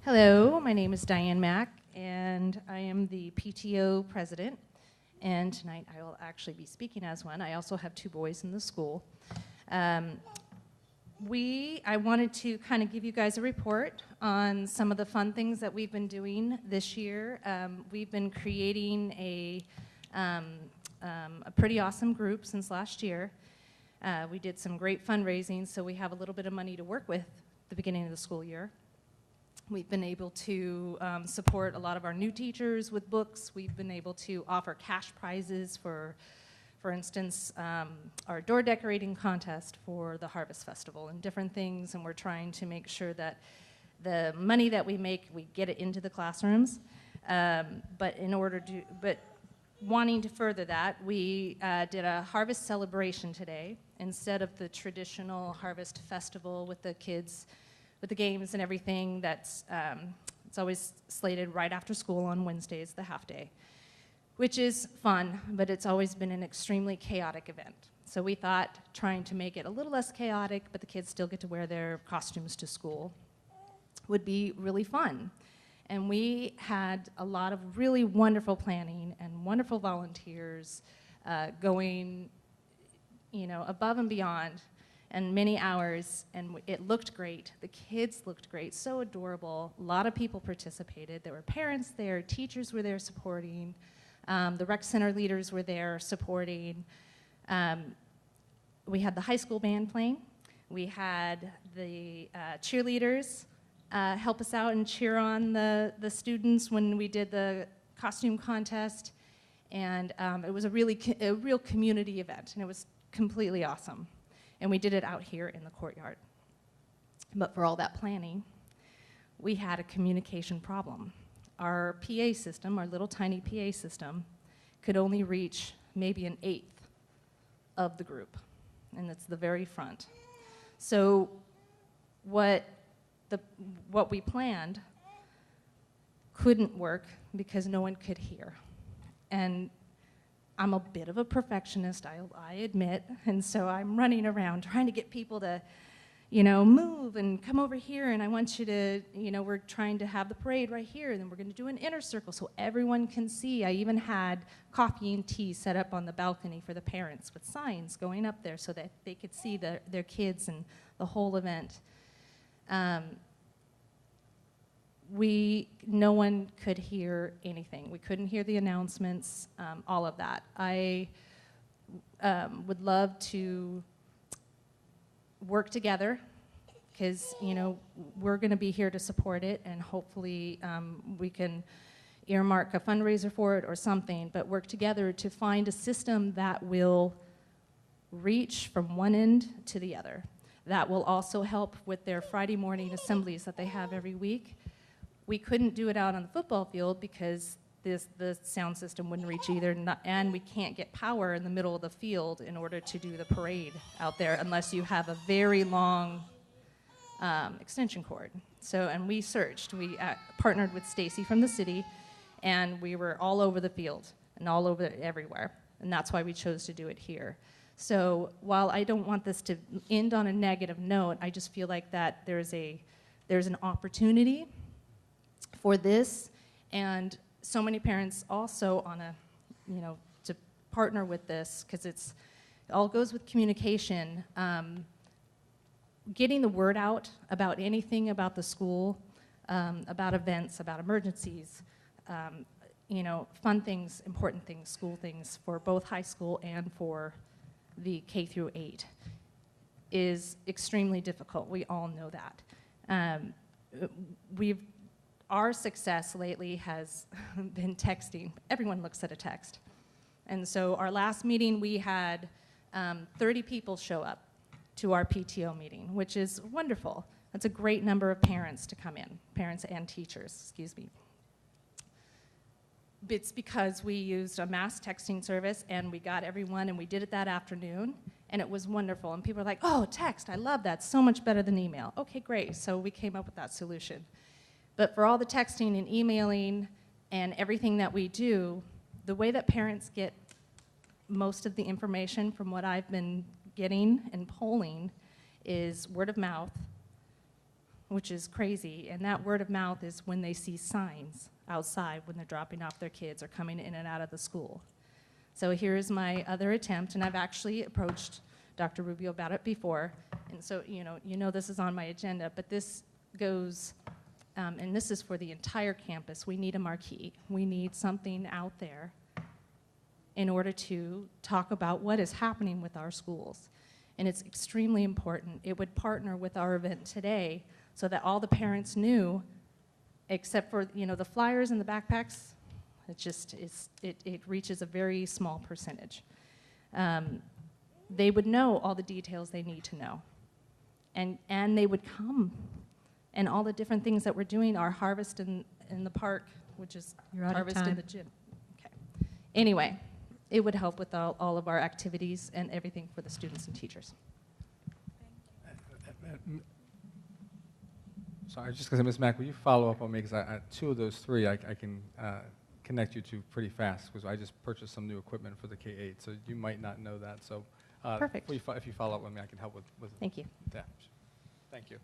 Hello, my name is Diane Mack, and I am the PTO president. And tonight I will actually be speaking as one. I also have two boys in the school. I wanted to kind of give you guys a report on some of the fun things that we've been doing this year. We've been creating a pretty awesome group since last year. We did some great fundraising, so we have a little bit of money to work with at the beginning of the school year. We've been able to support a lot of our new teachers with books. We've been able to offer cash prizes for instance, our door decorating contest for the Harvest Festival and different things, and we're trying to make sure that the money that we make, we get it into the classrooms. But wanting to further that, we did a harvest celebration today instead of the traditional Harvest Festival with the kids, with the games and everything. That's it's always slated right after school on Wednesdays, the half day, which is fun, but it's always been an extremely chaotic event. So we thought trying to make it a little less chaotic, but the kids still get to wear their costumes to school, would be really fun. And we had a lot of really wonderful planning and wonderful volunteers going, above and beyond, and many hours, and it looked great. The kids looked great, so adorable. A lot of people participated. There were parents there, teachers were there supporting. The rec center leaders were there supporting. We had the high school band playing. We had the cheerleaders help us out and cheer on the students when we did the costume contest. And it was a real community event, and it was completely awesome. And we did it out here in the courtyard. But for all that planning, we had a communication problem. Our PA system, our little tiny PA system, could only reach maybe an eighth of the group, and it's the very front. So what we planned couldn't work because no one could hear. And I'm a bit of a perfectionist, I admit, and so I'm running around trying to get people to, move and come over here, and I want you to, we're trying to have the parade right here, and then we're going to do an inner circle so everyone can see. I even had coffee and tea set up on the balcony for the parents with signs going up there so that they could see their kids and the whole event. No one could hear anything. We couldn't hear the announcements, all of that. I would love to work together because, we're going to be here to support it, and hopefully we can earmark a fundraiser for it or something, but work together to find a system that will reach from one end to the other. That will also help with their Friday morning assemblies that they have every week. We couldn't do it out on the football field because the sound system wouldn't reach either, and we can't get power in the middle of the field in order to do the parade out there unless you have a very long extension cord. So, and we searched. We partnered with Stacy from the city, and we were all over the field and all over everywhere, and that's why we chose to do it here. So while I don't want this to end on a negative note, I just feel like that there's an opportunity for this, and so many parents also to partner with this, because it all goes with communication. Getting the word out about anything about the school, about events, about emergencies, fun things, important things, school things for both high school and for the K through 8 is extremely difficult. We all know that. Our success lately has been texting. Everyone looks at a text. And so our last meeting, we had 30 people show up to our PTO meeting, which is wonderful. That's a great number of parents to come in, parents and teachers, excuse me. It's because we used a mass texting service, and we got everyone, and we did it that afternoon, and it was wonderful. And people were like, oh, text, I love that, so much better than email. Okay, great, so we came up with that solution. But for all the texting and emailing and everything that we do, the way that parents get most of the information from what I've been getting and polling is word of mouth, which is crazy. And that word of mouth is when they see signs outside when they're dropping off their kids or coming in and out of the school. So here's my other attempt, and I've actually approached Dr. Rubio about it before. And so, you know this is on my agenda, but this goes, and this is for the entire campus. We need a marquee. We need something out there in order to talk about what is happening with our schools. And it's extremely important. It would partner with our event today so that all the parents knew, except for the flyers and the backpacks, it reaches a very small percentage. They would know all the details they need to know. And they would come. And all the different things that we're doing, our harvest in the park, which is harvest in the gym. Okay. Anyway, it would help with all of our activities and everything for the students and teachers. Sorry, just because Ms. Mack, will you follow up on me? Because two of those three I can connect you to pretty fast, because I just purchased some new equipment for the K-8, so you might not know that. So Perfect. if you follow up with me, I can help with Thank you. that. Thank you.